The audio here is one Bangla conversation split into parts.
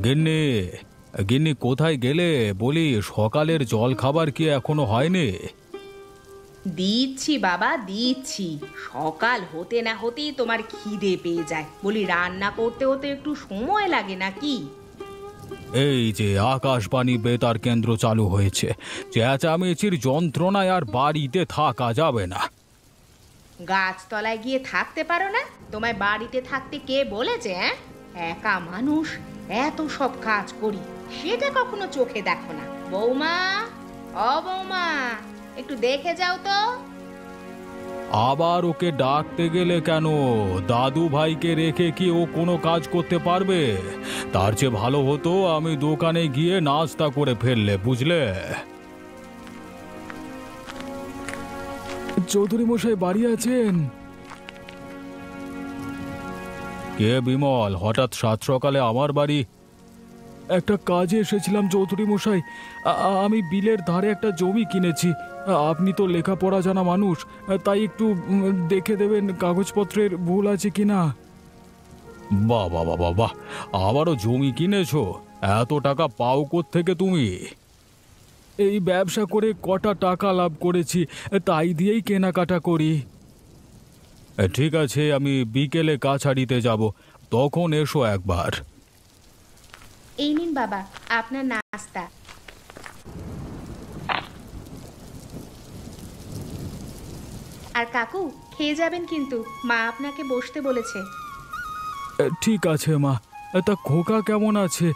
গিন্নি, গিন্নি কোথায় গেলে? বলি সকালের জল খাবার কি এখনো হয়নি? দিচ্ছি বাবা, দিচ্ছি। সকাল হতে না হতেই তোমার খিদে পেয়ে যায়। বলি রান্না করতে হতে একটু সময় লাগে নাকি? এই যে আকাশবাণী বেতার কেন্দ্র চালু হয়েছে, চেঁচামেচির যন্ত্রণায় আর বাড়িতে থাকা যাবে না। গাছতলায় গিয়ে থাকতে পারো না? তোমায় বাড়িতে থাকতে কে বলেছে? একা মানুষ, এত সব কাজ করি, সেটা কখনো চোখে দেখো না? বৌমা, ও বৌমা, একটু দেখে যাও তো। আবার ওকে ডাকতে গেলে কেন? দাদু ভাইকে রেখে কি ও কোনো কাজ করতে পারবে? তার চেয়ে ভালো হতো আমি দোকানে গিয়ে নাস্তা করে ফেললে, বুঝলে? চৌধুরী মশাই বাড়ি আছেন? কে বিমল, হঠাৎ সাত সকালে আমার বাড়ি? একটা কাজে এসেছিলাম চৌধুরী মশাই। আমি বিলের ধারে একটা জমি কিনেছি। আপনি তো লেখাপড়া জানা মানুষ, তাই একটু দেখে দেবেন কাগজপত্রের ভুল আছে কিনা। বাহ বাহ বাহ বাহ, আবারও জমি কিনেছো? এত টাকা পাও কোত্থেকে তুমি? এই ব্যবসা করে কটা টাকা লাভ করেছি, তাই দিয়েই কেনাকাটা করি। ঠিক আছে, আমি বিকেলে কাছারিতে যাব, তখন এসো একবার। এই নিন বাবা আপনার নাস্তা। আর কাকু, খেয়ে যাবেন কিন্তু, মা আপনাকে বসতে বলেছে। ঠিক আছে মা। তা খোকা কেমন আছে?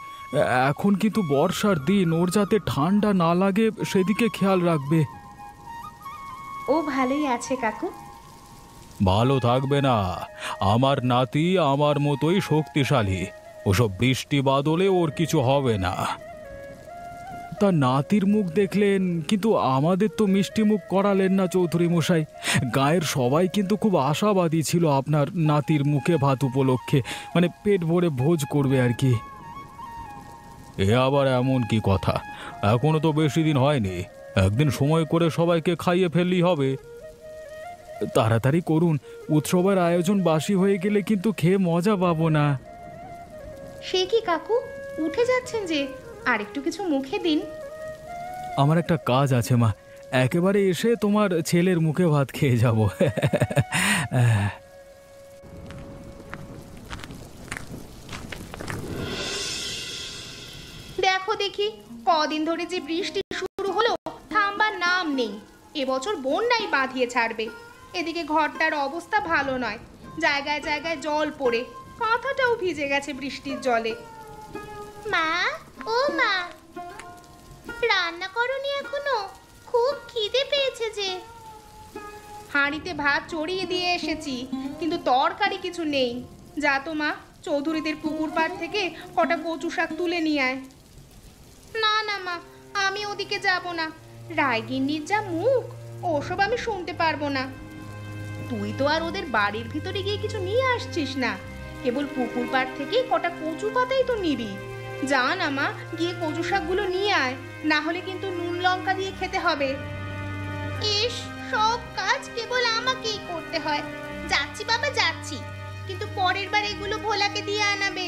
এখন কিন্তু বর্ষার দিন, ওর যাতে ঠান্ডা না লাগে সেদিকে খেয়াল রাখবে। ও ভালোই আছে কাকু। ভালো থাকবে না? আমার নাতি আমার মতোই শক্তিশালী, ওসব বৃষ্টি বাদলে ওর কিছু হবে না। তা নাতির মুখ দেখলেন, কিন্তু আমাদের তো মিষ্টি মুখ করালেন না চৌধুরী মশাই। গায়ের সবাই কিন্তু খুব আশাবাদী ছিল আপনার নাতির মুখে ভাত উপলক্ষে, মানে পেট ভরে ভোজ করবে আর কি। এ আবার এমন কি কথা? এখনো তো বেশি দিন হয়নি, একদিন সময় করে সবাইকে খাইয়ে ফেললেই হবে। তাড়াতাড়ি করুন, উৎসবের আয়োজন বাসি হয়ে গেলে কিন্তু খেয়ে মজা পাবো না। সে কি কাকু, উঠে যাচ্ছেন যে? আর একটু কিছু মুখে দিন। আমার একটা কাজ আছে মা, একেবারে এসে তোমার ছেলের মুখে ভাত খেয়ে যাব। দেখো দেখি, কদিন ধরে যে বৃষ্টি শুরু হলো, থামবার নাম নেই। এবছর বন্যাই বাঁধিয়ে ছাড়বে। এদিকে ঘরটার অবস্থা ভালো নয়, জায়গায় জায়গায় জল পড়ে কাঁথাটাও ভিজে গেছে বৃষ্টির জলে। মা, ও মা, রান্না করনি এখনো? খুব খিদে পেয়েছে যে। হাঁড়িতে ভাত চড়িয়ে দিয়ে এসেছি, কিন্তু তরকারি কিছু নেই। যা তো মা, চৌধুরীদের পুকুর পাড় থেকে কটা কচু শাক তুলে নিয়ে আয়। না না মা, আমি ওদিকে যাব না। রায়গিন্নির যা মুখ, ওসব আমি শুনতে পারবো না। তুই তো আর ওদের বাড়ির ভিতরে গিয়ে কিছু নিয়ে আসছিস না, কেবল পুকুর পাড় থেকে কটা কচু পাতাই তো নিবি। যা না মা, গিয়ে কচু শাকগুলো নিয়ে আয়, না হলে কিন্তু নুন লঙ্কা দিয়ে খেতে হবে। ইস, সব কাজ কেবল আমাকেই করতে হয়। যাচ্ছি বাবা যাচ্ছি, কিন্তু পরের বার এগুলো ভোলাকে দিয়ে আনাবে।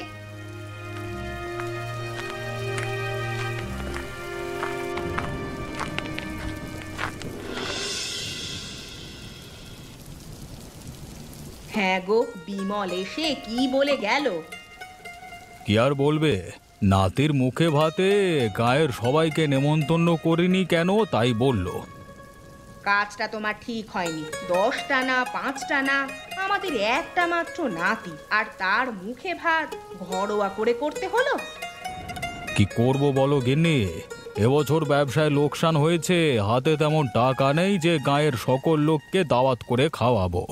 হ্যাঁ গো, বিমল এসে কি বলে গেল? কি আর বলবে, নাতির মুখে ভাতে গায়ের সবাইকে নেমন্তন্ন করিনি কেন তাই বলল। কাজটা তোমার ঠিক হয়নি। 10টা না 5টা না, আমাদের একটা মাত্র নাতি, আর তার মুখে ভাত ঘরোয়া করে করতে হলো। কি করব বলো গিন্নি, এবছর ব্যবসায় লোকসান হয়েছে, হাতে তেমন টাকা নেই যে গায়ের সকল লোককে দাওয়াত করে খাওয়াবো।